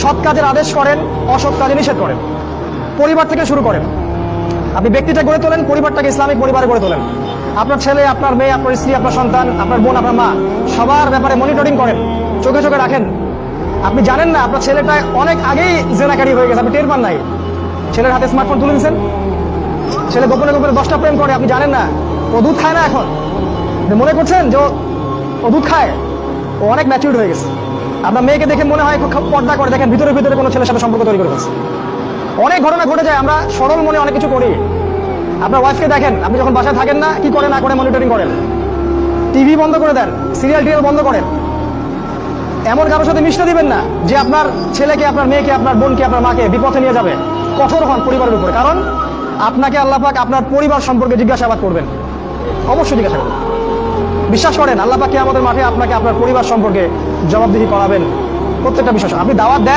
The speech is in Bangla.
সৎ কাজের আদেশ করেন, অসৎ কাজে নিষেধ করেন। পরিবার থেকে শুরু করেন। আপনি ব্যক্তিটা গড়ে তোলেন, পরিবারটাকে ইসলামিক পরিবারে গড়ে তোলেন। আপনার ছেলে, আপনার মেয়ে, আপনার স্ত্রী, আপনার সন্তান, আপনার বোন, আপনার মা, সবার ব্যাপারে মনিটরিং করেন, চোখে চোখে রাখেন। আপনি জানেন না আপনার ছেলেটা অনেক আগেই জেনাকারী হয়ে গেছে, আপনি টের পান নাই। ছেলের হাতে স্মার্টফোন তুলে দিচ্ছেন, ছেলে গোপনে গোপনে 10টা প্রেম করে, আপনি জানেন না। ও দুধ খায় না এখন, মনে করছেন যে ও দুধ খায়, ও অনেক ম্যাচিউরড হয়ে গেছে। আপনার মেয়েকে দেখে মনে হয় খুব পর্দা করে, দেখেন ভিতরে ভিতরে কোনো ছেলের সাথে সম্পর্ক তৈরি করে ফেলছে। অনেক ঘটনা ঘটে যায়, আমরা সরল মনে অনেক কিছু করি। আপনার ওয়াইফকে দেখেন, আপনি যখন বাসায় থাকেন না, কি করে না করে মনিটরিং করেন। টিভি বন্ধ করে দেন, সিরিয়াল টিরিয়াল বন্ধ করেন। এমন কারোর সাথে মিশতে দিবেন না যে আপনার ছেলেকে, আপনার মেয়েকে, আপনার বোনকে, আপনার মাকে বিপথে নিয়ে যাবে। কঠোর হন পরিবারের উপরে, কারণ আপনাকে আল্লাহ পাক আপনার পরিবার সম্পর্কে জিজ্ঞাসাবাদ করবেন, অবশ্যই জিজ্ঞাসা করবেন। বিশ্বাস করেন আল্লাহ পাক কিয়ামতের মাঠে আপনাকে আপনার পরিবার সম্পর্কে জবাবদিহি করাবেন। প্রত্যেকটা বিষয় আপনি দাওয়াত দেন।